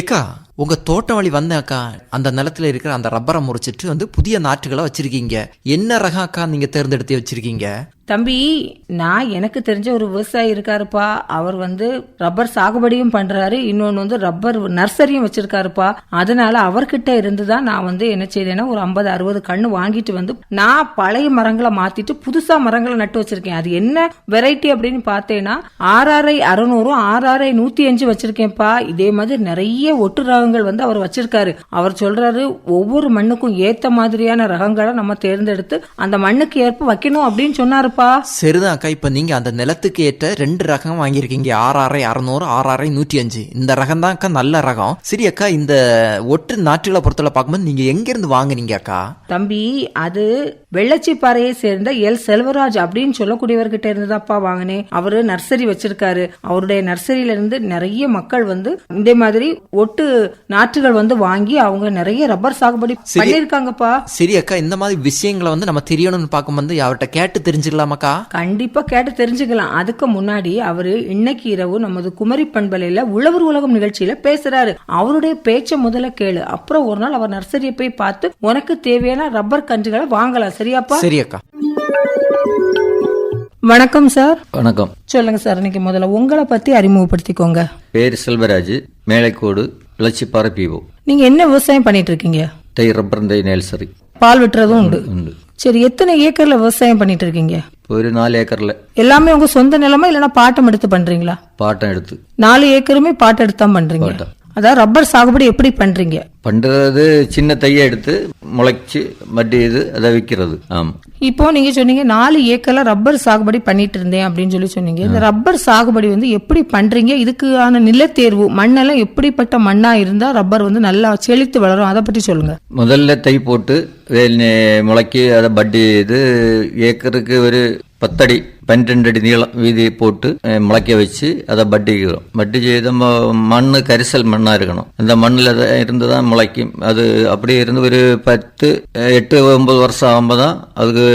ஏக்கா, உங்க தோட்டம் வழி வந்த அக்கா, அந்த நிலத்துல இருக்கிற அந்த ரப்பரை முறிச்சிட்டு வந்து புதிய நாற்றுகளை வச்சிருக்கீங்க. என்ன ரகம் அக்கா நீங்க தேர்ந்தெடுத்து வச்சிருக்கீங்க? தம்பி, நான் எனக்கு தெரிஞ்ச ஒரு விவசாயி இருக்காருப்பா. அவர் ரப்பர் சாகுபடியும் பண்றாரு, இன்னொன்னு ரப்பர் நர்சரியும் வச்சிருக்காருப்பா. அதனால அவர்கிட்ட இருந்துதான் நான் என்ன செய்தேன்னா ஒரு 50-60 கண்ணு வாங்கிட்டு நான் பழைய மரங்களை மாத்திட்டு புதுசா மரங்களை நட்டு வச்சிருக்கேன். அது என்ன வெரைட்டி அப்படின்னு பார்த்தேன்னா RRI 600, RRI 105 வச்சிருக்கேன்ப்பா. இதே மாதிரி நிறைய ஒட்டு ரகங்கள் அவர் வச்சிருக்காரு. அவர் சொல்றாரு ஒவ்வொரு மண்ணுக்கும் ஏத்த மாதிரியான ரகங்களை நம்ம தேர்ந்தெடுத்து அந்த மண்ணுக்கு ஏற்ப வைக்கணும் அப்படின்னு சொன்னாரு. சரிதான் அக்கா, இப்ப நீங்க அந்த நிலத்துக்கு ஏற்ற 2 ரகம் வாங்கியிருக்கீங்க. RRI 600, RRI 105. இந்த ரகம் தான் அக்கா நல்ல ரகம். சரி அக்கா, இந்த ஒட்டு நாற்றுகளை பொறுத்தவரை பார்க்கும்போது நீங்க எங்க இருந்து வாங்குனீங்க அக்கா? தம்பி, அது வெள்ளச்சிப்பாறையை சேர்ந்த எல் செல்வராஜ் அப்படின்னு சொல்லக்கூடியவர்கிட்ட இருந்துதாப்பா வாங்கினேன். அவரு நர்சரி வச்சிருக்காரு. அவருடைய நர்சரியில இருந்து நிறைய மக்கள் இந்த மாதிரி ஒட்டு நாற்றுகள் வாங்கி அவங்க நிறைய ரப்பர் சாகுபடி பண்ணிருக்காங்கப்பா. சரி அக்கா, இந்த மாதிரி விஷயங்களை நம்ம தெரியணும்னு பார்க்கும்போது அவர்கிட்ட கேட்டு தெரிஞ்சுக்கலாம். கண்டிப்பா கேட்டு தெரிஞ்சுக்கலாம். அதுக்கு முன்னாடி அவரு இன்னைக்கு இரவு நமது குமரி பண்பலையில உழவர் உலகம் நிகழ்ச்சியில பேசுறாரு. அவருடைய பேச்ச முதல்ல கேளு. அப்புறம் ஒரு நாள் அவர் நர்சரியை போய் பார்த்து உனக்கு தேவையான ரப்பர் கன்றுகளை வாங்கலாம். சரியாப்பா? சரி அக்கா. வணக்கம் சார். வணக்கம். சொல்லுங்க சார், இன்னைக்கு முதல்ல உங்களை பத்தி அறிமுகப்படுத்திக்கோங்க. பேர் செல்வராஜ், மேலைக்கோடு, வெள்ளச்சிப்பாறை PO. நீங்க என்ன விவசாயம் பண்ணிட்டு இருக்கீங்க? Rubber nursery. பால் விட்டுறதும் உண்டு. சரி, எத்தனை ஏக்கர்ல விவசாயம் பண்ணிட்டு இருக்கீங்க? ஒரு 4 ஏக்கர்ல. எல்லாமே உங்க சொந்த நிலமா இல்லனா பாட்டம் எடுத்து பண்றீங்களா? பாட்டம் எடுத்து. 4 ஏக்கருமே பாட்டம் எடுத்து தான் பண்றீங்க. அதான் ரப்பர் சாகுபடி எப்படி பண்றீங்க? பண்றது சின்ன தைய எடுத்து முளைச்சு மட்டி அதை விற்கிறது. ஆமா. இப்போ நீங்க சொன்னீங்க 4 ஏக்கர்ல ரப்பர் சாகுபடி பண்ணிட்டு இருந்தேன் அப்படின்னு சொன்னீங்க. இந்த ரப்பர் சாகுபடி எப்படி பண்றீங்க? இதுக்கான நிலத்தேர்வு மண்ணெல்லாம் எப்படிப்பட்ட மண்ணா இருந்தா ரப்பர் நல்லா செழித்து வளரும், அதை பற்றி சொல்லுங்க. முதல்ல தை போட்டு முளைக்கி அதை பட்டி ஏக்கருக்கு ஒரு 10 அடி 12 அடி நீளம் வீதி போட்டு முளைக்க வச்சு அதை பட்டிக்கிறோம். பட்டி செய்த மண்ணு கரிசல் மண்ணா இருக்கணும். அந்த மண்ணில் இருந்துதான் முளைக்கும். அது அப்படியே இருந்து ஒரு 10, 8, 9 வருஷம் ஆகும்போதான் அதுக்கு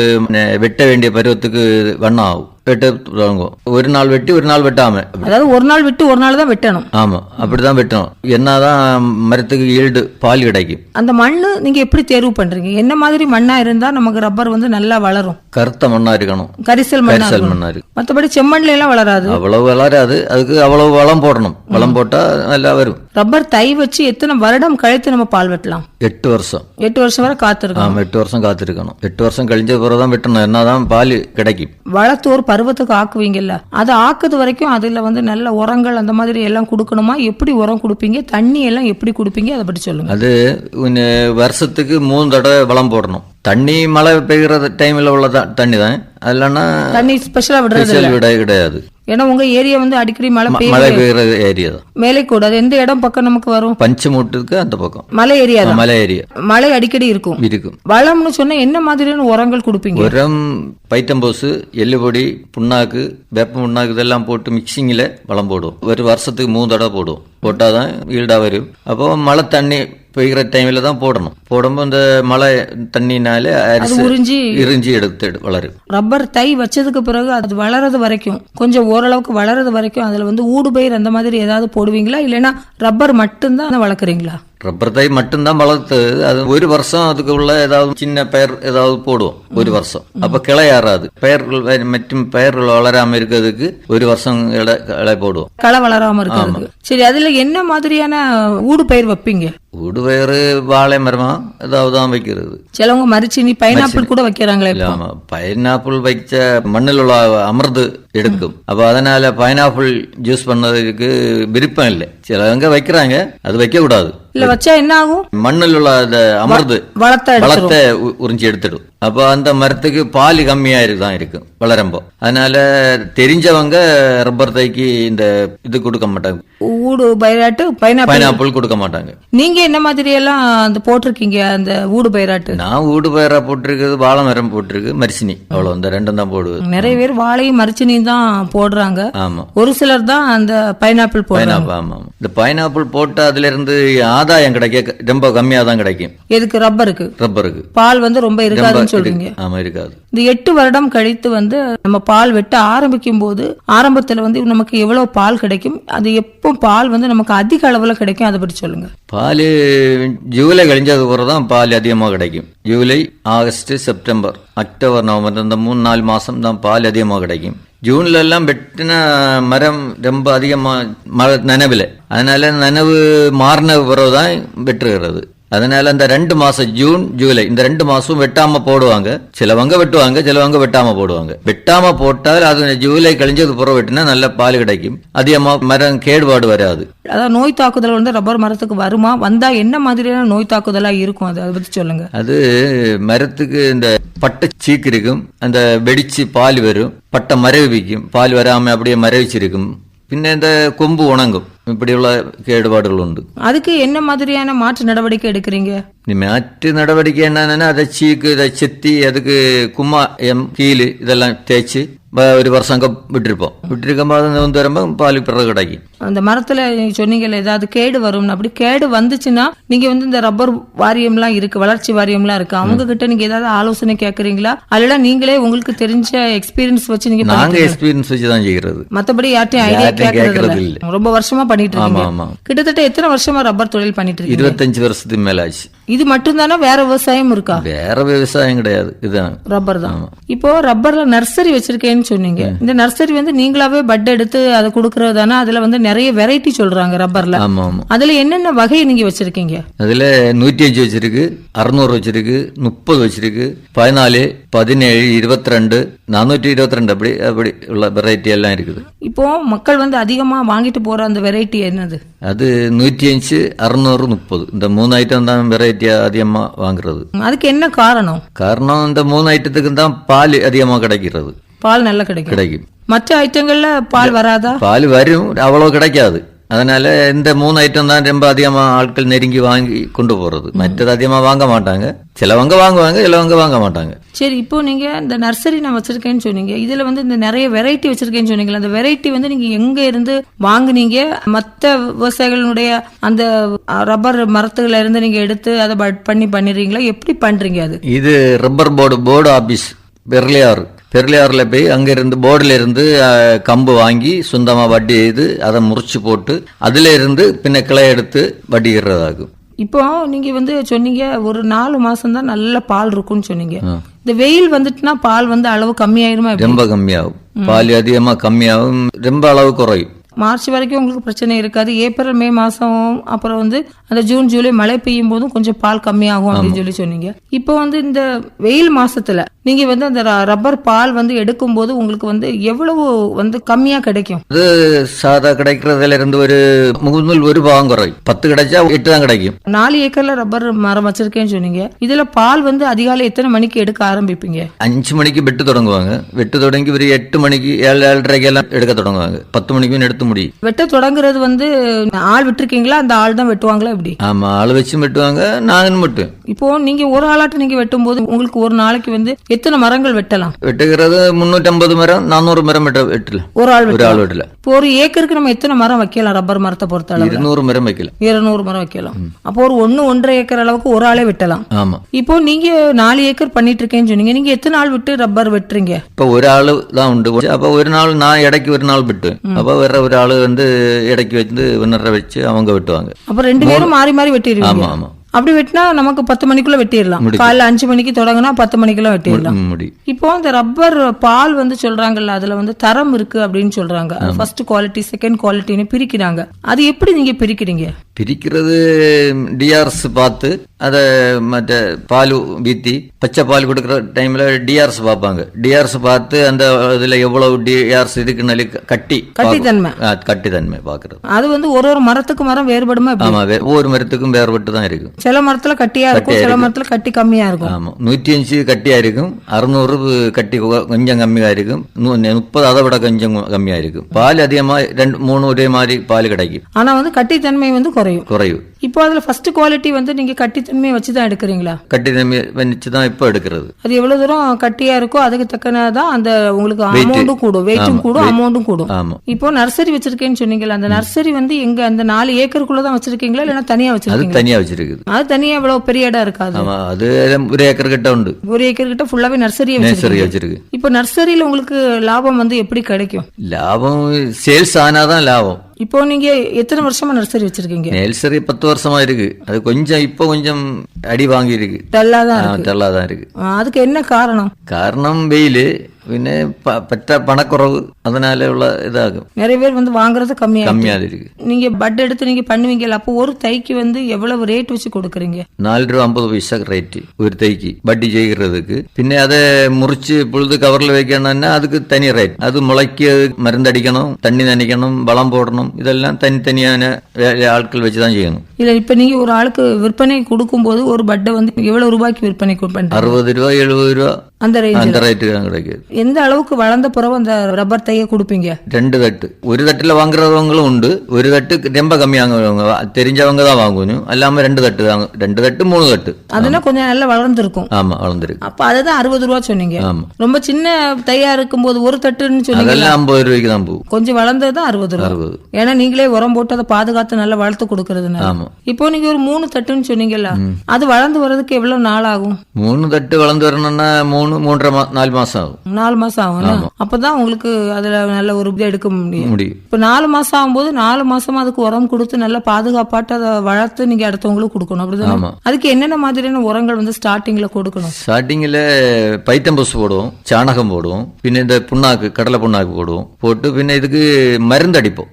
வெட்ட வேண்டிய பருவத்துக்கு வண்ணம் ஆகும். வெட்ட தொடங்கும். ஒரு நாள் வெட்டி ஒரு நாள் வெட்டாம, அதாவது ஒரு நாள் விட்டு ஒரு நாள் தான் வெட்டணும். ஆமா, அப்படிதான் வெட்டணும். என்னதான் மரத்துக்கு ஈல்டு பால் கிடைக்கும். அந்த மண்ணு நீங்க எப்படி தேர்வு பண்றீங்க? என்ன மாதிரி மண்ணா இருந்தா நமக்கு ரப்பர் நல்லா வளரும்? கருத்த மண்ணா இருக்கணும். கரிசல் மண்ணா இருக்கு. மற்றபடி செம்மண்ல எல்லாம் வளராது. அவ்வளவு வளராது. அதுக்கு அவ்வளவு வளம் போடணும். வளம் போட்டா நல்லா வரும். ரப்பர் தை வச்சு எத்தனை வருடம் கழித்து நம்ம பால் வெட்டலாம்? 8 வருஷம். 8 வருஷம் வரை காத்திருக்கணும். 8 வருஷம் காத்திருக்கணும். 8 வருஷம் கழிஞ்ச பிறகுதான் வெட்டணும். என்னதான் பால் கிடைக்கும். வளர்த்து பருவத்துக்கு ஆக்குவீங்கல்ல, அதை ஆக்குது வரைக்கும் அதுல நல்ல உரங்கள் அந்த மாதிரி எல்லாம் கொடுக்கணுமா? எப்படி உரம் கொடுப்பீங்க? தண்ணி எல்லாம் எப்படி கொடுப்பீங்க? அதை பற்றி சொல்லுங்க. அது வருஷத்துக்கு 3 தடவை வளம் போடணும். தண்ணி மழை பெய்கிற டைம்ல உள்ள தண்ணி தான். இல்லைன்னா தண்ணி ஸ்பெஷலா விடுறது கிடையாது. ஏன்னா உங்க ஏரியா அடிக்கடி மழை பெய்கிற ஏரியா தான். மேலே கூட அது எந்த இடம் பக்கம் நமக்கு வரும்? பஞ்சமூட்டுக்கு அந்த பக்கம் மலை ஏரியா. மலை ஏரியா. மழை அடிக்கடி இருக்கும். வளம்னு சொன்னா என்ன மாதிரியான உரங்கள் கொடுப்பீங்க? உரம் பைட்டம்போஸ், எள்ளுபொடி, புண்ணாக்கு, வேப்ப புண்ணாக்கு இதெல்லாம் போட்டு மிக்சிங்ல வளம் போடுவோம். ஒரு வருஷத்துக்கு 3 தடவை போடுவோம். போட்டாதான் ஈல்டா வரும். அப்போ மழை தண்ணி பெய்கிற டைம்ல தான் போடணும். போடும்போது இந்த மழை தண்ணினால இறிஞ்சி எடுத்து வளரும். ரப்பர் தை வச்சதுக்கு பிறகு அது வளர்றது வரைக்கும், கொஞ்சம் ஓரளவுக்கு வளர்றது வரைக்கும் அதுல ஊடுபயிர் அந்த மாதிரி ஏதாவது போடுவீங்களா? இல்லைன்னா ரப்பர் மட்டும்தான் வளர்க்குறீங்களா? ரப்பர் தை மட்டும்தான் வளர்த்து. அது ஒரு வருஷம் அதுக்கு உள்ள ஏதாவது சின்ன பயிர் ஏதாவது போடுவோம். ஒரு வருஷம். அப்ப கிளை ஏறாது. பயிர்கள் மற்றும் பயிர்கள் வளராம இருக்கிறதுக்கு ஒரு வருஷம் கிளை போடுவோம். களை வளராம இருக்கிறது. சரி, அதுல என்ன மாதிரியான ஊடு பயிர் வைப்பீங்க? ஊடுபயிர் வாழை மரமா ஏதாவது தான் வைக்கிறது. சிலவங்க மரிச்சினி, பைனாப்பிள் கூட வைக்கிறாங்களே. ஆமா, பைனாப்பிள் வைச்ச மண்ணில் உள்ள அமர்ந்து எடுக்கும். அப்ப அதனால பைனாப்பிள் ஜூஸ் பண்ணதுக்கு விருப்பம் இல்லை. சிலவங்க வைக்கிறாங்க, அது வைக்க கூடாது. இல்ல வச்சா என்ன ஆகும்? மண்ணில் உள்ள அந்த அமர்ந்து வளத்தை உறிஞ்சி எடுத்துடும். அப்ப அந்த மரத்துக்கு பால் கம்மியா தான் இருக்கும் வளரம்போ. அதனால தெரிஞ்சவங்க ரப்பர் தைக்கு இந்த இது கொடுக்க மாட்டாங்க. ஊடு பயிராட்டு பைனாப்பிள் கொடுக்க மாட்டாங்க. நீங்க என்ன மாதிரி எல்லாம் போட்டிருக்கீங்க அந்த ஊடு பயிராட்டு? நான் ஊடு பயிரா போட்டிருக்கிறது, வாழை மரம் போட்டிருக்கு, மரிசினி. அவ்வளவு இந்த 2 தான் போடுவது. நிறைய பேர் வாழையும் மரிசினியும் தான் போடுறாங்க. ஆமா. ஒரு சிலர் தான் அந்த பைனாப்பிள் போடுறாங்க. ஆமா. இந்த பைனாப்பிள் போட்டா அதுல இருந்து ஆதாயம் கிடைக்க ரொம்ப கம்மியா தான் கிடைக்கும். எதுக்கு? ரப்பருக்கு. ரப்பருக்கு பால் வந்து ரொம்ப இருக்காதுன்னு சொல்றீங்க. ஆமா, இருக்காது. இந்த 8 வருடம் கழித்து வந்து நம்ம பால் வெட்ட ஆரம்பிக்கும் போது ஆரம்பத்துல வந்து நமக்கு எவ்வளவு பால் கிடைக்கும், அது எப்போ பால் வந்து நமக்கு அதிக அளவுல கிடைக்கும், அதை பற்றி சொல்லுங்க. பால் ஜூலை கழிஞ்சது தான் பால் அதிகமாக கிடைக்கும். July, August, September, October, November இந்த 3-4 மாசம் தான் பால் அதிகமாக கிடைக்கும். ஜூன்ல எல்லாம் வெட்டின மரம் ரொம்ப அதிகமா மழை நனவுல, அதனால நனவு மாறின பிறகுதான் வெட்டுகிறது. அதனால இந்த 2 மாசம் ஜூன் ஜூலை இந்த 2 மாசம் வெட்டாம போடுவாங்க. சிலவங்க வெட்டுவாங்க, சிலவங்க வெட்டாம போடுவாங்க. வெட்டாம போட்டால் அது ஜூலை கழிஞ்சது புறம் வெட்டினா நல்ல பால் கிடைக்கும். அதிகமா மரம் கேடுபாடு வராது. அதாவது நோய் தாக்குதல் வந்து ரப்பர் மரத்துக்கு வருமா, வந்தா என்ன மாதிரியான நோய் தாக்குதலா இருக்கும், அதை பத்தி சொல்லுங்க. அது மரத்துக்கு இந்த பட்டை சீக்கு இருக்கும், அந்த வெடிச்சு பால் வரும், பட்டை மரவிக்கும், பால் வராம அப்படியே மரவிச்சிருக்கும். പിന്നെ இந்த கொம்பு உணங்கும். இப்படிയുള്ള കേടുപാടുകൾ ഉണ്ട്. அதுக்கு என்ன மாதிரியான மாற்று நடவடிக்கை எடுக்கிறீங்க? மாற்று நடவடிக்கை என்னன்னா அதை சீக்கு இதை செத்தி அதுக்கு கும்மா கீழ் இதெல்லாம் தேய்ச்சி ஒரு வருஷம் விட்டுருக்கோம். அது வந்து வரும்போது பால் பிறகு கிடைக்கும். அந்த மரத்துல நீங்க சொன்னீங்கல்ல ஏதாவது கேடு வரும்னு, அப்படி கேடு வந்துச்சுன்னா நீங்க வந்து இந்த ரப்பர் வாரியம்லாம் இருக்கு, வளர்ச்சி வாரியம்லாம் இருக்கு, அவங்க கிட்ட நீங்க ஏதாவது ஆலோசனை கேட்கறீங்களா, அல்ல நீங்களே உங்களுக்கு தெரிஞ்ச எக்ஸ்பீரியன்ஸ் வச்சு நீங்க? நாங்க எக்ஸ்பீரியன்ஸ் வச்சு தான் செய்யறது, மத்தபடி யார்ட்டையும் ஐடியா கேட்கறது இல்ல. ரொம்ப வருஷமா பண்ணிட்டு இருக்கீங்க. கிட்டத்தட்ட எத்தனை வருஷமா ரப்பர் தொழில் பண்ணிட்டு இருக்கீங்க? 25 வருஷத்துக்கு மேல ஆச்சு. இது மட்டும் தானே, வேற விவசாயம் இருக்கா? வேற விவசாயம் கிடையாது, இதுதான் ரப்பர் தான். இப்போ ரப்பர்ல நர்சரி வச்சிருக்கேன்னு சொன்னீங்க. இந்த நர்சரி வந்து நீங்களாவே பட் எடுத்து அதை கொடுக்கறது தானே? அதுல வந்து நிறைய வெரைட்டி சொல்றாங்க ரப்பர்ல. ஆமா ஆமா. அதுல என்னென்ன வகை நீங்க வச்சிருக்கீங்க? அதுல 105 வச்சிருக்கு, 600 வச்சிருக்கு, 30 வச்சிருக்கு, 14, 17, 22, 422 அப்படி அப்படி உள்ள வெரைட்டி எல்லாம் இருக்குது. இப்போ மக்கள் வந்து அதிகமா வாங்கிட்டு போற அந்த வெரைட்டி என்னது? அது 105, 600, 30 இந்த 3 ஐட்டம் தான் வெரைட்டியா அதிகமா வாங்குறது. அதுக்கு என்ன காரணம்? காரணம் இந்த 3 ஐட்டத்துக்கு தான் பால் அதிகமா கிடைக்கிறது. பால் நல்லா கிடைக்கும். மற்ற ஐட்டங்கள்ல பால் வராதா? பால் வரும், அவ்வளவு கிடைக்காது. அதனால இந்த 3 ஐட்டம் தான் ரொம்ப அதிகமா ஆட்கள் நெருங்கி வாங்கி கொண்டு போறது. மற்றது அதிகமா வாங்க மாட்டாங்க. சிலவங்க வாங்குவாங்க, சிலவங்க வாங்க மாட்டாங்க. சரி, இப்போ நீங்க இந்த நர்சரி நான் வச்சிருக்கேன்னு சொன்னீங்க, இதுல வந்து இந்த நிறைய வெரைட்டி வச்சிருக்கேன்னு சொன்னீங்களா, அந்த வெரைட்டி வந்து நீங்க எங்க இருந்து வாங்குனீங்க? மற்ற விவசாயிகளுடைய அந்த ரப்பர் மரத்துல இருந்து நீங்க எடுத்து அதை பட் பண்ணி பண்ணிடுறீங்களா, எப்படி பண்றீங்க? அது இது ரப்பர் போர்டு ஆபீஸ் பெர்லியாறுல போய் அங்கிருந்து போர்டுல இருந்து கம்பு வாங்கி சொந்தமா வட்டி செய்து அதை முறிச்சு போட்டு அதுல இருந்து பின்ன கிளை எடுத்து வட்டிக்கிறதாகும். இப்போ நீங்க வந்து சொன்னீங்க ஒரு 4 மாசம் தான் நல்ல பால் இருக்கும்னு சொன்னீங்க. இந்த வெயில் வந்துட்டுனா பால் வந்து அளவு கம்மியாயிருமா? ரொம்ப கம்மியாகும். பால் அதிகமா கம்மியாகும், ரொம்ப அளவு குறையும். மார்ச் வரைக்கும் உங்களுக்கு பிரச்சனை இருக்காது. ஏப்ரல் மே மாசம் அப்புறம் வந்து அந்த ஜூன் ஜூலை மழை பெய்யும் போதும் கொஞ்சம் பால் கம்மியாகும் அப்படின்னு சொன்னீங்க. இப்போ வந்து இந்த வெயில் மாசத்துல நீங்க வந்து அந்த ரப்பர் பால் வந்து எடுக்கும் போது உங்களுக்கு வந்து எவ்வளவு வந்து கம்மியா கிடைக்கும்? அது சாதா கிடைக்கிறதுல இருந்து ஒரு 1 பாகம் குறையும். 10 கிடைச்சா 8 தான் கிடைக்கும். 4 ஏக்கர்ல ரப்பர் மரம் வச்சிருக்கேன்னு சொன்னீங்க. இதுல பால் வந்து அதிகாலை எத்தனை மணிக்கு எடுக்க ஆரம்பிப்பீங்க? 5 மணிக்கு வெட்டு தொடங்குவாங்க. வெட்டு தொடங்கி ஒரு 8 மணிக்கு 7-7:30 எல்லாம் எடுக்க தொடங்குவாங்க. 10 மணிக்கு எடுத்து முடியும். வெட்ட தொடங்குறது வந்து ஆள் விட்டுருக்கீங்களா, அந்த ஆள் தான் வெட்டுவாங்களா எப்படி? ஆமா, ஆள் வச்சு வெட்டுவாங்க, நானும் வெட்டுவேன். இப்போ நீங்க ஒரு ஆளாட்டு நீங்க வெட்டும் போது உங்களுக்கு ஒரு நாளைக்கு வந்து எத்தனை மரங்கள் வெட்டலாம்? வெட்டுகிறது 350 மரம் 400 மரம் வெட்டலாம். ஒரு ஆள் வெட்டலாம். இப்போ ஒரு ஏக்கருக்கு நம்ம எத்தனை மரம் வைக்கலாம்? ரப்பர் மரத்தை பொறுத்த அளவு 200 மரம் வைக்கலாம். 200 மரம் வைக்கலாம். அப்போ ஒரு 1-1.5 ஏக்கர் அளவுக்கு ஒரு ஆளே வெட்டலாம். ஆமா. இப்போ நீங்க 4 ஏக்கர் பண்ணிட்டு இருக்கேன்னு சொன்னீங்க. நீங்க எத்தனை நாள் விட்டு ரப்பர் வெட்டுறீங்க? இப்ப ஒரு ஆளு தான் உண்டு. அப்ப ஒரு நாள் நான் இடைக்கு ஒரு நாள் விட்டு, அப்ப வேற ஒரு ஆளு வந்து இடைக்கு வச்சு ஒன்னரை வச்சு அவங்க வெட்டுவாங்க. அப்ப 2 பேரும் மாறி மாறி வெட்டிடுவீங்க? ஆமா ஆமா. அப்படி வெட்டினா நமக்கு 10 மணிக்குள்ள வெட்டிடலாம். காலைல 5 மணிக்கு தொடங்கினா 10 மணிக்குள்ள வெட்டிடலாம். இப்போ இந்த ரப்பர் பால் வந்து சொல்றாங்கல்ல, அதுல வந்து தரம் இருக்கு அப்படின்னு சொல்றாங்க. ஃபர்ஸ்ட் குவாலிட்டி, செகண்ட் குவாலிட்டின்னு பிரிக்கிறாங்க. அது எப்படி நீங்க பிரிக்கிறீங்க? பிரிக்கிறது டிஆர்எஸ் பார்த்து அதை மற்ற பால் வீத்தி பச்சை பால் கொடுக்குற டைம்ல டிஆர்எஸ் பார்ப்பாங்க. டிஆர்எஸ் பார்த்து அந்த இதுல எவ்வளவு டிஆர்எஸ் இருக்குன்னு கட்டித்தன்மை பாக்குறது. அது வந்து ஒரு மரத்துக்கு மரம் வேறுபடுமா? ஆமா, ஒவ்வொரு மரத்துக்கும் வேறுபட்டு தான் இருக்கும். சில மரத்துல கட்டியா இருக்கும், சில மரத்துல கட்டி கம்மியா இருக்கும். ஆமா, 105 கட்டியா இருக்கும், 600 கட்டி கொஞ்சம் கம்மியா இருக்கும், 30 அதை விட கொஞ்சம் கம்மியா இருக்கும். பால் அதிகமா 2-3 ஒரே மாதிரி பால் கிடைக்கும். ஆனா வந்து கட்டித்தன்மை வந்து குறையும். இப்போ அதுல ஃபர்ஸ்ட் குவாலிட்டி வந்து நீங்க கட்டித்தன்மையை வச்சுதான் எடுக்கிறீங்களா? கட்டி வச்சு தான் இப்போ எடுக்கிறது. அது எவ்வளவு தூரம் கட்டியா இருக்கோ அதுக்கு தக்கனதான் அந்த உங்களுக்கு அமௌண்ட்டும் கூடும், வெயிட்டும் கூடும், அமௌண்ட்டும் கூடும். ஆமா. இப்போ நர்சரி வச்சிருக்கேன்னு சொன்னீங்களா, அந்த நர்சரி வந்து எங்க அந்த 4 ஏக்கருக்குள்ளதான் வச்சிருக்கீங்களா இல்லைன்னா தனியா அது வச்சிருக்கீங்களா? தனியா வச்சிருக்குது. அது தனியா இவ்வளவு பெரிய இடம் இருக்காது. ஆமா, அது 1 ஏக்கர் கிட்ட உண்டு. 1 ஏக்கர் கிட்ட ஃபுல்லாவே நர்சரியே வச்சிருக்கு. இப்போ நர்சரியில உங்களுக்கு லாபம் வந்து எப்படி கிடைக்கும்? லாபம் சேல்ஸ் ஆனாதான் லாபம். இப்போ நீங்க எத்தனை வருஷமா நர்சரி வச்சிருக்கீங்க? நர்சரி 10 வருஷமா இருக்கு. அது கொஞ்சம் இப்போ கொஞ்சம் அடி வாங்கி இருக்கு, டல்லாதான் இருக்கு. அதுக்கு என்ன காரணம்? காரணம் வெயில், പിന്നെ പറ്റ പണക്കുറവ്, அதனால உள்ள இதாகும். நிறைய பேர் வந்து வாங்குறது கம்மியா இருக்கு. நீங்க பட் எடுத்து நீங்க பண்ணுவீங்கல்ல, அப்போ ஒரு தைக்கு வந்து எவ்வளவு ரேட் வச்சு கொடுக்குறீங்க? 4.50 ரேட் ஒரு தைக்கு பட்டி செய்கிறதுக்கு. പിന്നെ அதை முறிச்சு புழுது கவர்ல வைக்கணும்னா அதுக்கு தனி ரேட். அது முளைக்கு மருந்தடிக்கணும், தண்ணி நனைக்கணும், வளம் போடணும், இதெல்லாம் தனித்தனியான ஆட்கள் வச்சுதான் செய்யணும். இல்ல இப்ப நீங்க ஒரு ஆளுக்கு விற்பனை கொடுக்கும் போது ஒரு பட்டை வந்து எவ்வளவு ரூபாய்க்கு விற்பனை பண்றீங்க? 60 ரூபா 70 ரூபா அந்த ரேட்டுக்கு தான் கிடைக்குது. எந்த அளவுக்கு வளர்ந்த பிறகு அந்த ரப்பர் தைய கொடுப்பீங்க? 2 தட்டு. ஒரு தட்டுல வாங்குறவங்களும் உண்டு, ஒரு தட்டு ரொம்ப கம்மியாங்க, தெரிஞ்சவங்க தான் வாங்கணும். அல்லாம 2 தட்டு தாங்க, 2 தட்டு 3 தட்டு. அதெல்லாம் கொஞ்சம் நல்லா வளர்ந்துருக்கும். ஆமா, வளர்ந்துருக்கு. அப்ப அதுதான் 60 ரூபா சொன்னீங்க. ஆமா. ரொம்ப சின்ன தையா இருக்கும் போது ஒரு தட்டுன்னு சொன்னீங்க, அதெல்லாம் 50 ரூபாய்க்கு தான் போகும். கொஞ்சம் வளர்ந்ததுதான் 60 ரூபா. ஏன்னா நீங்களே உரம் போட்டு அதை பாதுகாத்து நல்லா வளர்த்து கொடுக்கறதுனால. ஆமா. இப்போ நீங்க ஒரு 3 தட்டுன்னு சொன்னீங்கல்ல, அது வளர்ந்து வர்றதுக்கு எவ்வளவு நாள் ஆகும்? 3 தட்டு வளர்ந்து வரணும்னா 3.5 4 மாசம் ஆகும். 4 மாசம் ஆகும். அப்பதான் உங்களுக்கு அதுல நல்ல ஒரு இது எடுக்க முடியும். இப்ப 4 மாசம் ஆகும்போது 4 மாசமா அதுக்கு உரம் கொடுத்து நல்ல பாதுகாப்பாட்டு அதை வளர்த்து நீங்க அடுத்தவங்களுக்கு கொடுக்கணும், அப்படிதான். அதுக்கு என்னென்ன மாதிரியான உரங்கள் வந்து ஸ்டார்டிங்ல கொடுக்கணும்? ஸ்டார்டிங்ல பைத்தம்பஸ் போடுவோம், சாணகம் போடுவோம், பின்ன இந்த புண்ணாக்கு, கடலை புண்ணாக்கு போடுவோம், போட்டு பின்ன இதுக்கு மருந்து அடிப்போம்.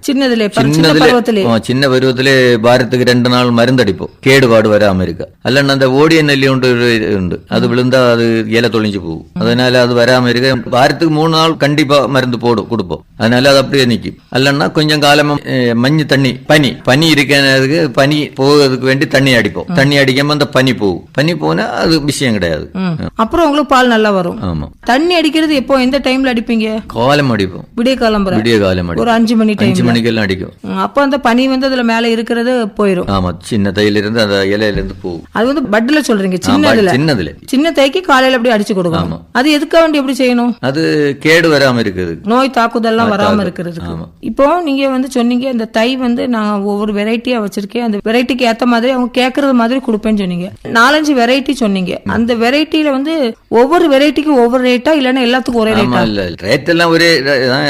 சின்ன பருவத்திலே வாரத்துக்கு 2 நாள் மருந்து அடிப்போம், கேடுபாடு வராம இருக்க. அல்லன்னா அந்த ஓடிய நெல்லி உண்டு, அது விழுந்தா அது இலை தொழிஞ்சு போகும். அதனால அது வராம இருக்க வாரத்துக்கு 3 நாள் கண்டிப்பா மருந்து கொடுப்போம். அதனால அது அப்படியே நிக்கும். அல்லன்னா கொஞ்சம் காலமா மஞ்சு தண்ணி, பனி இருக்கிறதுக்கு, பனி போகிறதுக்கு வேண்டி தண்ணி அடிப்போம். தண்ணி அடிக்காம அந்த பனி போகும். பனி போனா அது விஷயம் கிடையாது. அப்புறம் உங்களுக்கு பால் நல்லா வரும். ஆமா. தண்ணி அடிக்கிறது எப்போ, எந்த டைம்ல அடிப்பீங்க? காலம் அடிப்போம், விடிய காலம் ஒரு 5 மணிக்கெல்லாம் அடிக்கும். அப்ப அந்த பனி வந்து அதுல மேல இருக்கிறது போயிடும். ஆமா, சின்ன தையில இருந்து அந்த இலையில இருந்து போகும். அது வந்து பட்ல சொல்றீங்க, சின்ன தைக்கு காலையில அப்படி அடிச்சு கொடுக்கணும். அது எதுக்காக வேண்டி எப்படி செய்யணும்? அது கேடு வராம இருக்குது, நோய் தாக்குதல்லாம் வராம இருக்கிறது. இப்போ நீங்க வந்து சொன்னீங்க இந்த தை வந்து நான் ஒவ்வொரு வெரைட்டியா வச்சிருக்கேன், அந்த வெரைட்டிக்கு ஏத்த மாதிரி அவங்க கேக்குறது மாதிரி கொடுப்பேன்னு சொன்னீங்க. 4-5 வெரைட்டி சொன்னீங்க. அந்த வெரைட்டில வந்து ஒவ்வொரு வெரைட்டிக்கு ஒவ்வொரு ரேட்டா இல்லன்னா எல்லாத்துக்கும் ஒரே ரேட்டா? இல்ல, ரேட் எல்லாம் ஒரே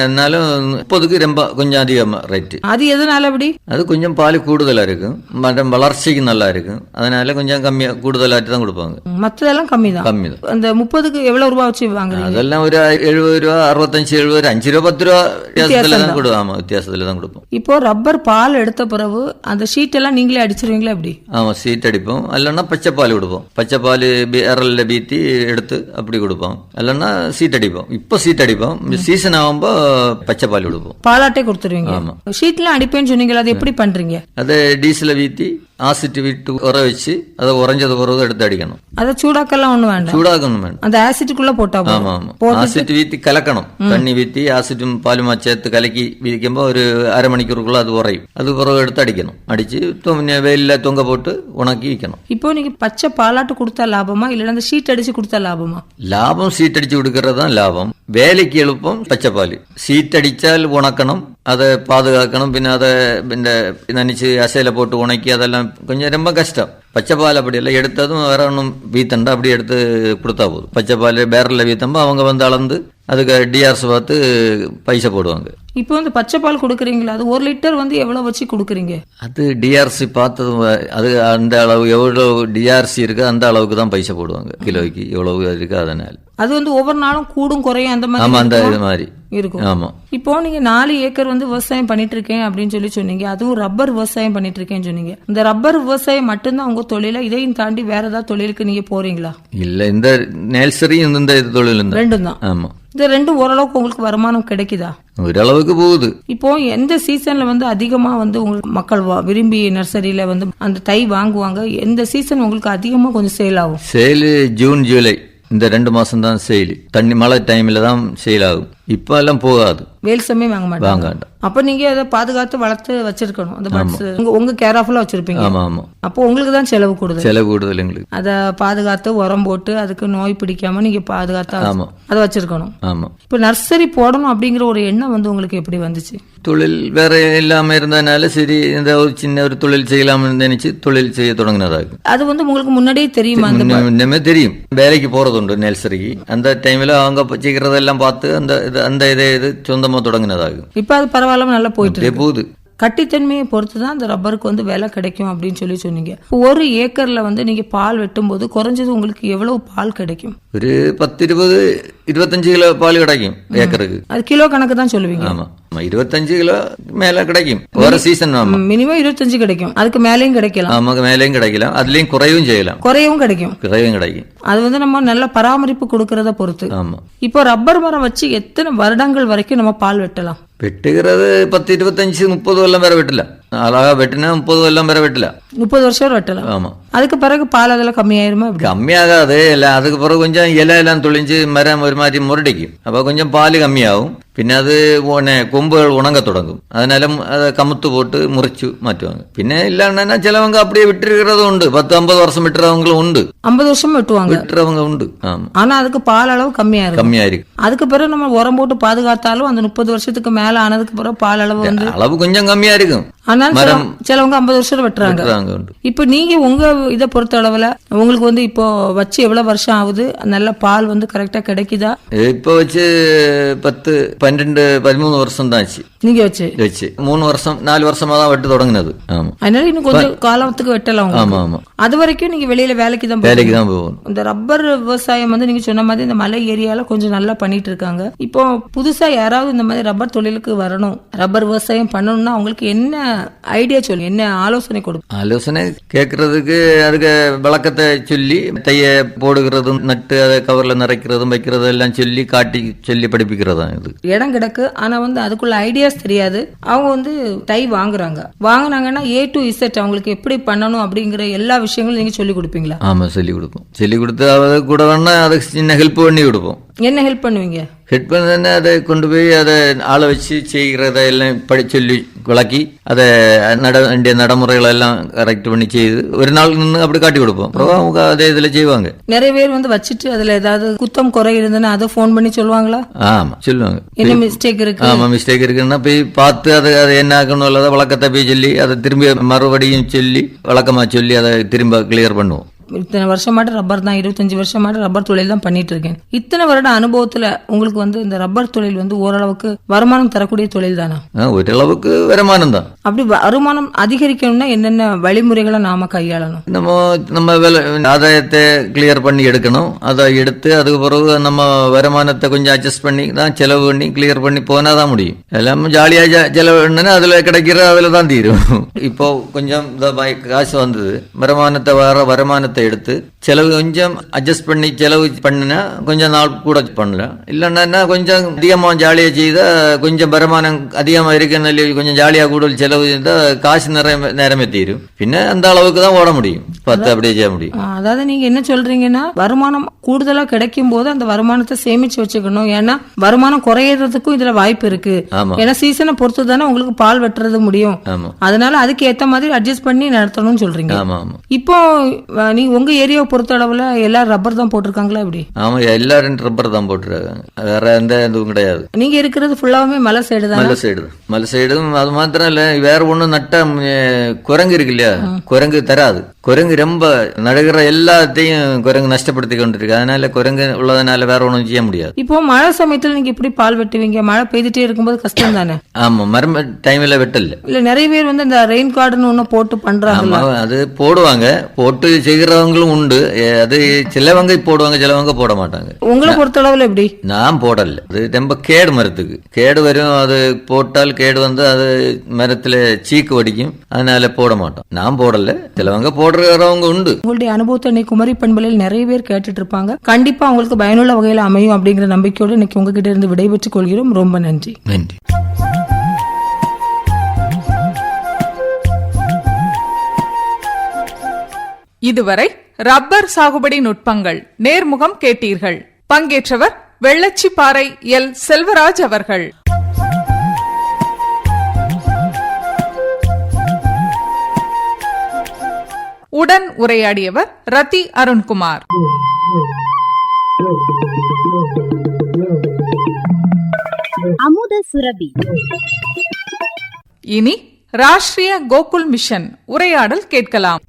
என்னாலும் 30க்கு ரொம்ப கொஞ்சம் அதிகமா ரேட். அது எதனால அப்படி? அது கொஞ்சம் பால் கூடுதலா இருக்கும், வளர்ச்சிக்கு நல்லா இருக்கும். அதனால கொஞ்சம் கம்மியா கூடுதலாட்டு தான் கொடுப்பாங்க. மத்ததெல்லாம் கம்மி தான். அந்த 30க்கு எவ்வளவு ரூபாய் வச்சு வாங்குறீங்க? அதெல்லாம் ஒரு 70 ரூபா, 65, 70, 5 ரூபா, 10 ரூபா வித்தியாசத்துல தான் கொடுப்போம். ஆமா, வித்தியாசத்துல தான் கொடுப்போம். இப்போ ரப்பர் பால் எடுத்த பிறகு அந்த ஷீட் எல்லாம் நீங்களே அடிச்சிருவீங்களா எப்படி? ஆமா, ஷீட் அடிப்போம். அல்லன்னா பச்சை பால் கொடுப்போம். பச்சை பால் அரல்ல பீத்தி எடுத்து அப்படி கொடுப்போம். அல்லன்னா சீட் அடிப்போம். இப்போ சீட் அடிப்போம், சீசன் ஆகும்போ பச்சை பால் கொடுப்போம். பாலாட்டே கொடுத்துருவீங்க. ஆமா. ஷீட்லாம் அடிப்பேன்னு சொன்னீங்களா, அது எப்படி பண்றீங்க? அதை டீசல வீத்தி ஆசிட் விட்டு உர வச்சு அதை உறைஞ்சது பிறகு எடுத்து அடிக்கணும். அதை சூடாக்கெல்லாம் ஒண்ணு வேண்டாம், சூடாக்கணும் வேண்டாம், அந்த ஆசிட்டுக்குள்ள போட்டா. ஆமா ஆமா, ஆசிட் வீத்தி கலக்கணும். தண்ணி வீத்தி ஆசிட்டும் பாலுமா சேர்த்து கலக்கி வீதிக்கும்போ ஒரு 1/2 மணிக்கூருக்குள்ள அது உறையும். அது பிறகு எடுத்து அடிக்கணும். அடிச்சு வெயில தொங்க போட்டு உணக்கி விற்கணும். இப்போ நீங்க பச்சை பாலாட்டு கொடுத்தா லாபமா இல்ல அந்த ஷீட் அடிச்சு கொடுத்தா லாபமா? லாபம் சீட் அடிச்சு கொடுக்கறது தான் லாபம். வேலைக்கு எழுப்பம் பச்சை பால். சீட் அடிச்சால் உணக்கணும், அதை பாதுகாக்கணும், பின்ன அதை நினைச்சு அசையில போட்டு உணக்கி அதெல்லாம் கொஞ்சம் ரொம்ப கஷ்டம். பச்சை பால் அப்படி இல்லை, எடுத்ததும் வேற ஒன்றும் வீத்தண்டா அப்படி எடுத்து கொடுத்தா போதும். பச்சை பால் பேரல்ல வீத்தம்போ அவங்க வந்து அளந்து அதுக்கு டிஆர்ஸ் பார்த்து பைசா போடுவாங்க. இப்போ வந்து பச்சை பால் கொடுக்குறீங்களா, அது 1 லிட்டர் வந்து எவ்வளவு வச்சு கொடுக்குறீங்க? அது டிஆர்சி பார்த்தது, அது அந்த அளவு எவ்வளவு டிஆர்சி இருக்கு அந்த அளவுக்கு தான் பைசா போடுவாங்க. கிலோக்கு எவ்வளவு இருக்கு அதனால. அது வந்து ஒவ்வொரு நாளும் கூடும் குறையும் அந்த மாதிரி. ஆமா, அந்த இது மாதிரி இருக்கும். ஆமா. இப்போ நீங்க 4 ஏக்கர் வந்து விவசாயம் பண்ணிட்டு இருக்கேன் அப்படின்னு சொன்னீங்க. அதுவும் ரப்பர் விவசாயம் பண்ணிட்டு இருக்கேன்னு சொன்னீங்க. இந்த ரப்பர் விவசாயம் மட்டும்தான் உங்க தொழில, இதையும் தாண்டி வேற ஏதாவது தொழிலுக்கு நீங்க போறீங்களா? இல்ல, இந்த நெல்சரியும் இந்த தொழில் ரெண்டும் தான். ஆமா. இந்த ரெண்டும் ஓரளவுக்கு உங்களுக்கு வருமானம் கிடைக்குதா? ஓரளவுக்கு போகுது. இப்போ எந்த சீசன்ல வந்து அதிகமா வந்து உங்களுக்கு மக்கள் விரும்பி நர்சரியில வந்து அந்த தை வாங்குவாங்க? எந்த சீசன் உங்களுக்கு அதிகமா கொஞ்சம் சேல் ஆகும்? சேல் ஜூன் ஜூலை இந்த 2 மாசம் தான் சேல். தண்ணி மழை டைம்ல தான் சேல் ஆகும். இப்ப எல்லாம் போகாது, வெயில் சமயம் வாங்க மாட்டாங்க. வாங்க. அப்ப நீங்க அதை பாதுகாத்து வளர்த்து வச்சிருக்கணும். அந்த பட்ஸ் உங்க கேர் ஆஃப்ல வச்சிருப்பீங்க. ஆமா ஆமா. அப்போ உங்களுக்கு தான் செலவு கூடுதல். செலவு கூடுதல் எங்களுக்கு. அத பாதுகாத்து உரம் போட்டு அதுக்கு நோய் பிடிக்காம நீங்க பாதுகாத்தா அதை வச்சிருக்கணும். ஆமா. இப்ப நர்சரி போடணும் அப்படிங்கிற ஒரு எண்ணம் வந்து உங்களுக்கு எப்படி வந்துச்சு? தொழில் வேற இல்லாம இருந்ததுனால சரி இந்த ஒரு சின்ன ஒரு தொழில் செய்யலாம்னு நினைச்சு தொழில் செய்ய தொடங்கினதாகும். அது வந்து உங்களுக்கு முன்னாடியே தெரியுமா? முன்னமே தெரியும். வேலைக்கு போறதுண்டு நர்சரிக்கு. அந்த டைம்ல அவங்க செய்யறதெல்லாம் பார்த்து அந்த இது சொந்தமா தொடங்கினதாகும். இப்ப அது பரவாயில்லாம நல்லா போயிட்டு போகுது. கட்டித்தன்மையை பொறுத்து தான் அந்த ரப்பருக்கு வந்து விலை கிடைக்கும் அப்படின்னு சொல்லி சொன்னீங்க. ஒரு ஏக்கர்ல வந்து நீங்க பால் வெட்டும் போது குறைஞ்சது உங்களுக்கு எவ்வளவு பால் கிடைக்கும்? ஒரு 10, 20, 25 கிலோ பால் கிடைக்கும் ஏக்கருக்கு. அது கிலோ கணக்கு தான் சொல்லுவீங்க? ஆமா, 25 கிலோ மேல கிடைக்கும் ஒரு சீசன். மினிமம் 25 கிடைக்கும். அதுக்கு மேலேயும் கிடைக்கலாம். நமக்கு மேலேயும் கிடைக்கலாம், அதுலயும் குறையும் செய்யலாம். குறையும் கிடைக்கும். கிடைக்கும். அது வந்து நம்ம நல்ல பராமரிப்பு கொடுக்கறத பொறுத்து. ஆமா. இப்போ ரப்பர் மரம் வச்சு எத்தனை வருடங்கள் வரைக்கும் நம்ம பால் வெட்டலாம்? வெட்டுகிறது 10, 25, 30 வருடம் வரை வெட்டலாம். அழகா வெட்டினா 30 வருடம் வரை வெட்டலாம். 30 வருஷம் வெட்டலாம். ஆமா. அதுக்கு பிறகு பால் அதெல்லாம் கம்மியாயிருமா? கம்மியாகாது. அதுக்கு பிறகு கொஞ்சம் இலை எல்லாம் தொழிஞ்சு மரம் ஒரு மாதிரி முரடிக்கும். அப்ப கொஞ்சம் பால் கம்மியாகும். പിന്നെ അത് കൊമ്പുകൾ ഉണങ്ങ തുടങ്ങും. അതിനാലും അത് കമുത്ത് പോട്ട് മുറിച്ചു മാറ്റുവാங்க. പിന്നെ ഇല്ലാണ്ട് ചിലവங்க அப்படியே விட்டுருக்கிறதும் உண்டு. 10-50 வருஷம் விட்டுறவங்களும் உண்டு. 50 வருஷம் வெட்டுவாங்க, விட்டுறவங்க உண்டு. ஆனா அதுக்கு பால் அளவு கம்மியா இருக்கு. அதுக்கு பிறகு நம்ம உரம் போட்டு பாதுகாத்தாலும் அந்த 30 வருஷத்துக்கு மேல ஆனதுக்கு பிறகு பால் அளவு வந்து அளவு கொஞ்சம் கம்மியா இருக்கும். ஆனால் சிலவங்க 50 வருஷம் வெட்டுறாங்க. இப்ப நீங்க உங்க இதை பொறுத்த அளவுல உங்களுக்கு வந்து இப்போ வச்சு எவ்வளவு வருஷம் ஆகுது? நல்ல பால் வந்து கரெக்டா கிடைக்குதா? இப்ப வச்சு 10, 12, 13 வருஷம் தான் ஆச்சு. நீங்க வச்சு 3 வருஷம் 4 வருஷமா தான் வெட்டு தொடங்கினது. அதனால இன்னும் கொஞ்சம் காலத்துக்கு வெட்டலாம். அது வரைக்கும் நீங்க வெளியில வேலைக்கு தான் போகணும். இந்த ரப்பர் விவசாயம் வந்து நீங்க சொன்ன மாதிரி இந்த மலை ஏரியால கொஞ்சம் நல்லா பண்ணிட்டு இருக்காங்க. இப்போ புதுசா யாராவது இந்த மாதிரி ரப்பர் தொழிலுக்கு வரணும், ரப்பர் விவசாயம் பண்ணணும்னா அவங்களுக்கு என்ன ஐடியா சொல்லி என்ன ஆலோசனை கொடுக்கும்? ஆலோசனை கேட்கறதுக்கு அதுக்கு விளக்கத்தை சொல்லி தைய போடுகிறதும் நட்டு அதை கவர்ல நிறைக்கிறதும் வைக்கிறதும் எல்லாம் சொல்லி காட்டி சொல்லி படிப்பிக்கிறதா. இது இடம் கிடக்கு, ஆனா வந்து அதுக்குள்ள ஐடியாஸ் தெரியாது. அவங்க வந்து டை வாங்குனாங்கன்னா A to Z அவங்களுக்கு எப்படி பண்ணணும் அப்படிங்கிற எல்லா விஷயங்களும் நீங்க சொல்லி கொடுப்பீங்களா? ஆமா, சொல்லி கொடுப்போம். சொல்லி கொடுத்து அதை கூட வேணா அதுக்கு சின்ன ஹெல்ப் பண்ணி கொடுப்போம். என்ன ஹெல்ப் பண்ணுவீங்க? ஹெல்ப் பண்ண அதை கொண்டு போய் அதை ஆளை வச்சு செய்கிறத எல்லாம் சொல்லி விளக்கி அதை வேண்டிய நடைமுறைகளை எல்லாம் கரெக்ட் பண்ணி செய்து ஒரு நாள் நின்று அப்படி காட்டி கொடுப்போம். அப்புறம் அவங்க அதே இதுல செய்வாங்க. நிறைய பேர் வந்து வச்சுட்டு அதுல ஏதாவது குத்தம் குறை இருந்ததுன்னா அதை போன் பண்ணி சொல்லுவாங்களா? ஆமா, சொல்லுவாங்க. என்ன மிஸ்டேக் இருக்கு? ஆமா, மிஸ்டேக் இருக்குன்னா போய் பார்த்து அதை என்ன ஆகணும் இல்ல விளக்கத்தை போய் சொல்லி அதை திரும்பி மறுபடியும் சொல்லி விளக்கமா சொல்லி அதை திரும்ப கிளியர் பண்ணுவோம். இத்தனை வருஷமாட்டு ரப்பர் தான், 25 வருஷமாட்டு ரப்பர் தொழில் தான் பண்ணிட்டு இருக்கேன். இத்தனை வருட அனுபவத்துல உங்களுக்கு வந்து இந்த ரப்பர் தொழில் வந்து ஓரளவுக்கு வருமானம் தரக்கூடிய தொழில் தானா? ஓரளவுக்கு வருமானம் தான். அப்படி வருமானம் அதிகரிக்கணும்னா என்னென்ன வழிமுறைகளை நாம கையாளணும்? நம்ம ஆதாயத்தை கிளியர் பண்ணி எடுக்கணும். அதை எடுத்து அதுக்கு பிறகு நம்ம வருமானத்தை கொஞ்சம் அட்ஜஸ்ட் பண்ணி தான் செலவு பண்ணி கிளியர் பண்ணி போனாதான் முடியும். எல்லாம் ஜாலியா செலவு பண்ணா அதுல கிடைக்கிற அதுல தான் தீரும். இப்போ கொஞ்சம் காசு வந்தது, வருமானத்தை எடுத்து செலவு கொஞ்சம் அட்ஜஸ்ட் பண்ணி செலவு பண்ணினா கொஞ்சம் நாள் கூட பண்ணலாம். இல்லைன்னா கொஞ்சம் அதிகமா ஜாலியா செய்தா கொஞ்சம் வருமானம் அதிகமா இருக்குன்னு கொஞ்சம் ஜாலியா கூட செலவு செய்தா காசு நேரமே தீரும். பின்ன அந்த அளவுக்கு தான் ஓட முடியும், 10 அப்படியே செய்ய முடியும். அதாவது நீங்க என்ன சொல்றீங்கன்னா வருமானம் கூடுதலா கிடைக்கும் போது அந்த வருமானத்தை சேமிச்சு வச்சுக்கணும். ஏன்னா வருமானம் குறையறதுக்கும் இதுல வாய்ப்பு இருக்கு. ஏன்னா சீசனை பொறுத்து தானே உங்களுக்கு பால் வெட்டுறது முடியும். அதனால அதுக்கு ஏத்த மாதிரி அட்ஜஸ்ட் பண்ணி நடத்தணும்னு சொல்றீங்க. இப்போ நீ உங்க ஏரியாவை பொறுத்த அளவுல எல்லாரும் ரப்பர் தான் போட்டிருக்காங்களா? எப்படி? ஆமா, எல்லாரும் ரப்பர் தான் போட்டுருக்காங்க. வேற எந்த இதுவும் கிடையாது. நீங்க இருக்கிறது ஃபுல்லாவே மலை சைடு தான்? மலை சைடும். அது மாத்திரம் இல்ல, வேற ஒண்ணும் நட்டா குரங்கு இருக்கு இல்லையா, குரங்கு தராது. குரங்கு ரொம்ப நடக்கிற எல்லாத்தையும் குரங்கு நஷ்டப்படுத்தி கொண்டிருக்கு. அதனால குரங்கு உள்ளதுனால வேற ஒண்ணும் செய்ய முடியாது. இப்போ மழை சமயத்துல நீங்க எப்படி பால் வெட்டுவீங்க? மழை பெய்துட்டே இருக்கும்போது கஷ்டம் தானே? ஆமா, மரம் டைம்ல வெட்டல. இல்ல நிறைய பேர் வந்து இந்த ரெயின் கார்டுன்னு ஒண்ணு போட்டு பண்றாங்க. அது போடுவாங்க, போட்டு செய்கிறவங்களும் உண்டு. அது சிலவங்க போடுவாங்க, சிலவங்க போட மாட்டாங்க. உங்களை பொறுத்த அளவுல எப்படி? நான் போடல. அது ரொம்ப கேடு, மரத்துக்கு கேடு வரும். அது போட்டால் கேடு வந்து அது மரத்துல சீக்கு வடிக்கும். அதனால போட மாட்டோம். நான் போடல, சிலவங்க போடுறவங்க உண்டு. உங்களுடைய அனுபவத்தை இன்னைக்கு குமரி பண்பலையில் நிறைய பேர் கேட்டுட்டு இருப்பாங்க. கண்டிப்பா உங்களுக்கு பயனுள்ள வகையில அமையும் அப்படிங்கிற நம்பிக்கையோடு இன்னைக்கு உங்ககிட்ட இருந்து விடைபெற்றுக் கொள்கிறோம். ரொம்ப நன்றி. நன்றி. இதுவரை ரப்பர் சாகுபடி நுட்பங்கள் நேர்முகம் கேட்டீர்கள். பங்கேற்றவர் வெள்ளச்சிப்பாறை எல் செல்வராஜ் அவர்கள். உடன் உரையாடியவர் ரதி அருண்குமார். அமுத சுரபி. இனி ராஷ்டிரிய கோகுல் மிஷன் உரையாடல் கேட்கலாம்.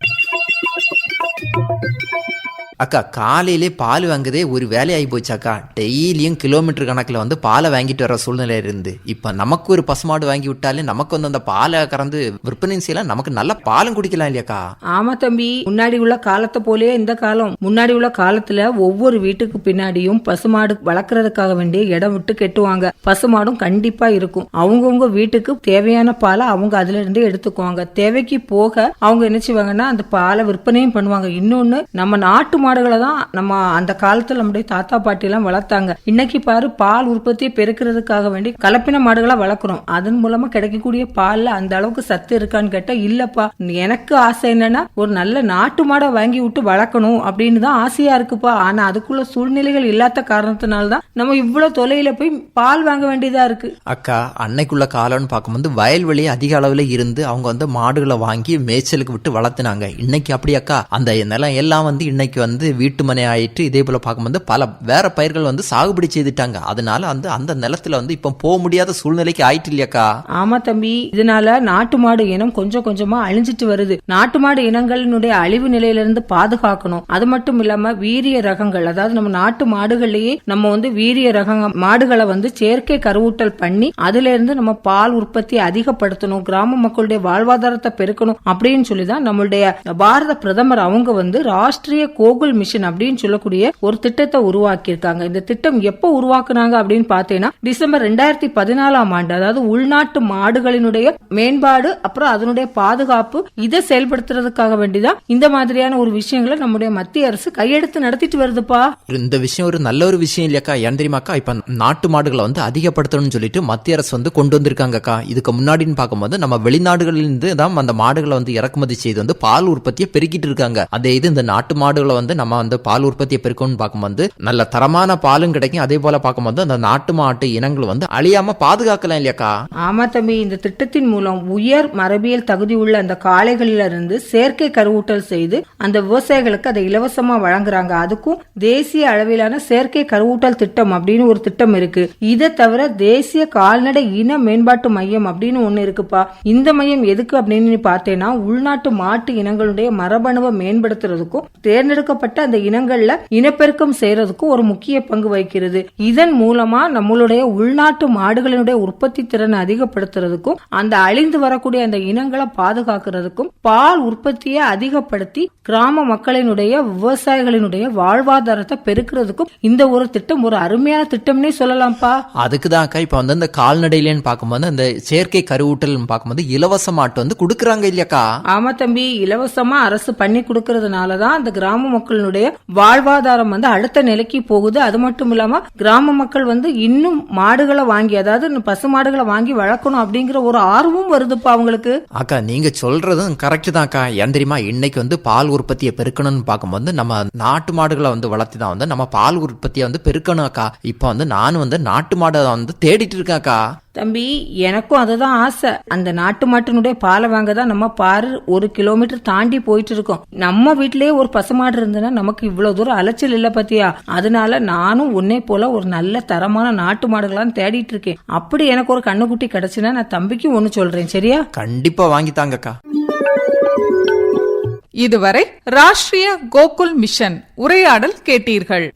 அக்கா காலையிலே பால் வாங்குதே ஒரு வேலையாகி போச்சாக்கா. டெய்லியும் கிலோமீட்டர் கணக்கில் வந்து பாலை வாங்கிட்டு வர சூழ்நிலை இருந்து இப்போ நமக்கு ஒரு பசுமாடு வாங்கி விட்டாலே நமக்கு வந்து அந்த பாலை கறந்து விற்பனை செய்யலாம், நமக்கு நல்ல பாலும் குடிக்கலாம் இல்லையாக்கா? ஆமா தம்பி, முன்னாடி உள்ள காலத்தை போலயே இந்த காலம். முன்னாடி உள்ள காலத்துல ஒவ்வொரு வீட்டுக்கு பின்னாடியும் பசுமாடு வளர்க்கறதுக்காக வேண்டிய இடம் விட்டு கெட்டுவாங்க. பசுமாடும் கண்டிப்பா இருக்கும். அவங்கவுங்க வீட்டுக்கு தேவையான பாலை அவங்க அதுல இருந்து எடுத்துக்குவாங்க. தேவைக்கு போக அவங்க என்ன செய்வாங்கன்னா அந்த பாலை விற்பனையும் பண்ணுவாங்க. இன்னொன்னு, நம்ம நாட்டு மாடுகளை தான் நம்ம அந்த காலத்துல நம்முடைய தாத்தா பாட்டி எல்லாம் வளர்த்தாங்க. இன்னைக்கு பாரு, பால் உற்பத்தியை பெருக்கிறதுக்காக வேண்டி கலப்பின மாடுகளை வளர்க்குறோம். அதன் மூலமா கிடைக்கக்கூடிய பால்ல அந்த அளவுக்கு சத்து இருக்கான்னு கேட்டா இல்லப்பா. எனக்கு ஆசை என்னன்னா ஒரு நல்ல நாட்டு மாடை வாங்கி விட்டு வளர்க்கணும் அப்படின்னு தான் ஆசையா இருக்குப்பா. ஆனா அதுக்குள்ள சூழ்நிலைகள் இல்லாத காரணத்தினால்தான் நம்ம இவ்வளவு தொலைல போய் பால் வாங்க வேண்டியதா இருக்கு. அக்கா, அன்னைக்குள்ள காலம்னு பார்க்கும்போது வயல்வெளி அதிக அளவுல இருந்து அவங்க வந்து மாடுகளை வாங்கி மேய்ச்சலுக்கு விட்டு வளர்த்துனாங்க. இன்னைக்கு அப்படி அக்கா, அந்த நிலம் எல்லாம் வந்து இன்னைக்கு வந்து வீட்டு மனை ஆயிட்டு இதே போல பார்க்கும்போது பல வேற பயிர்கள் வந்து சாகுபடி செய்துட்டாங்க. அதனால அந்த நிலத்துல வந்து இப்ப போக முடியாத சூழ்நிலைக்கு ஆயிட்டு இல்லையாக்கா? ஆமா தம்பி, இதனால நாட்டு மாடு இனம் கொஞ்சம் கொஞ்சமா அழிஞ்சிட்டு வருது. நாட்டு மாடு இனங்களினுடைய அழிவு நிலையிலிருந்து பாதுகாக்கணும். அது மட்டும் இல்லாம வீரிய ரகங்கள், அதாவது நம்ம நாட்டு மாடுகள்லயே நம்ம வந்து வீரிய ரக மாடுகளை வந்து செயற்கை கருவூட்டல் பண்ணி அதுல இருந்து நம்ம பால் உற்பத்தி அதிகப்படுத்தணும், கிராம மக்களுடைய வாழ்வாதாரத்தை பெருக்கணும் அப்படின்னு சொல்லிதான் நம்மளுடைய பாரத பிரதமர் அவங்க வந்து ராஷ்டிரிய கோகுல் மிஷன் அப்படின்னு சொல்லக்கூடிய ஒரு திட்டத்தை உருவாக்கி இருக்காங்க. இந்த திட்டம் எப்ப உருவாக்குனாங்க அப்படின்னு பாத்தீங்கன்னா டிசம்பர் 2014 ஆண்டு. அதாவது உள்நாட்டு மாடுகளினுடைய மேம்பாடு அப்புறம் அதனுடைய பாதுகாப்பு இதை செயல்படுத்துறதுக்காக வேண்டிதான் இந்த மாதிரியான ஒரு விஷயங்களை நம்முடைய மத்திய அரசு கையெடுத்து நடத்திட்டு வருதுப்பா. இந்த விஷயம் ஒரு நல்ல ஒரு விஷயம் இல்லையாக்கா? ஏன் தெரியுமாக்கா, இப்ப நாட்டு மாடுகளை வந்து அதிகப்படுத்தணும்னு சொல்லிட்டு மத்திய அரசு வந்து கொண்டு வந்திருக்காங்கக்கா. இதுக்கு முன்னாடின்னு பார்க்கும்போது நம்ம வெளிநாடுகளிலிருந்து தான் அந்த மாடுகளை வந்து இறக்குமதி செய்து வந்து பால் உற்பத்தியை பெருக்கிட்டு இருக்காங்க. அதே இது இந்த நாட்டு மாடுகளை வந்து நம்ம வந்து பால் உற்பத்தியை பெருக்கணும்னு பார்க்கும்போது நல்ல தரமான பாலும் கிடைக்கும். அதே போல பார்க்கும்போது அந்த நாட்டு மாட்டு இனங்கள் வந்து அழியாம பாதுகாக்கலாம் இல்லையாக்கா? ஆமா தம்பி, இந்த திட்டத்தின் மூலம் உயர் மரபியல் தகுதி உள்ள அந்த காளைகளில இருந்து செயற்கை கருவூட்டல் செய்து அந்த விவசாயிகளுக்கு அதை இலவசமா வழங்குறாங்க. அதுக்கும் தேசிய அளவிலான செயற்கை கருவூட்டல் திட்டம் அப்படின்னு ஒரு திட்டம் இருக்கு. இதை தவிர தேசிய கால்நடை இன மேம்பாட்டு மையம் அப்படின்னு ஒண்ணு இருக்குப்பா. இந்த மையம் எதுக்கு அப்படின்னு பார்த்தேன்னா உள்நாட்டு மாட்டு இனங்களுடைய மரபணுவை மேம்படுத்துறதுக்கும் தேர்ந்தெடுக்கப்பட்ட அந்த இனங்கள்ல இனப்பெருக்கம் செய்யறதுக்கும் ஒரு முக்கிய பங்கு வகிக்கிறது. இதன் மூலமா நம்மளுடைய உள்நாட்டு மாடுகளினுடைய உற்பத்தி திறனை அதிகப்படுத்துறதுக்கும் அந்த அழிந்து வரக்கூடிய அந்த இனங்களை பாதுகாக்கிறதுக்கும் பால் உற்பத்தியை அதிகப்படுத்தி கிராம மக்களினுடைய விவசாயிகளினுடைய வாழ்வாதாரத்தை பெருக்கிறதுக்கும் இந்த ஒரு திட்டம் ஒரு அருமையான திட்டம்னே சொல்லலாம்ப்பா. அதுக்குதான் அக்கா இப்ப வந்து இந்த கால்நடையிலேன்னு பார்க்கும்போது அந்த செயற்கை கருவூட்டல் பார்க்கும்போது இலவச மாட்டு வந்து கொடுக்கறாங்க இல்லையாக்கா? ஆமா தம்பி, இலவசமா அரசு பண்ணி கொடுக்கறதுனாலதான் அந்த கிராம மக்களுடைய வாழ்வாதாரம் வந்து அடுத்த நிலைக்கு போகுது. அது மட்டும் இல்லாம கிராம மக்கள் வந்து இன்னும் மாடுகளை வாங்கி, அதாவது பசு மாடுகளை வாங்கி வளர்க்கணும் அப்படிங்கிற ஒரு ஆர்வம் வருதுப்பா அவங்களுக்கு. அக்கா, நீங்க சொல்றதும் கரெக்ட் தான் அக்கா. ஏன் தெரியுமா, இன்னைக்கு வந்து பால் உற்பத்தியை பெருக்கணும்னு பார்க்கும்போது நம்ம நாட்டு மாடுகளை வந்து வளர்த்தி தான் வந்து நம்ம பால் உற்பத்தியை வந்து பெருக்கணும் அக்கா. இப்ப வந்து நானும் வந்து நாட்டு மாடை வந்து தேடிட்டு இருக்கேன் அக்கா. தம்பி, எனக்கும் அதுதான் ஆசை. அந்த நாட்டு மாட்டினுடைய பாலை வாங்க தான் நம்ம பாரு 1 கிலோமீட்டர் தாண்டி போயிட்டு இருக்கோம். நம்ம வீட்டிலேயே ஒரு பசுமாடு இருந்ததுன்னா நமக்கு இவ்வளவு தூரம் அலைச்சல் இல்ல பத்தியா. அதனால நானும் உன்னை போல ஒரு நல்ல தரமான நாட்டு மாடுகளான்னு தேடிட்டு இருக்கேன். அப்படி எனக்கு ஒரு கண்ணுக்குட்டி கிடைச்சுன்னா நான் தம்பிக்கு ஒண்ணு சொல்றேன், சரியா? கண்டிப்பா வாங்கி தாங்கக்கா. இதுவரை ராஷ்டிரிய கோகுல் மிஷன் உரையாடல் கேட்டீர்கள்.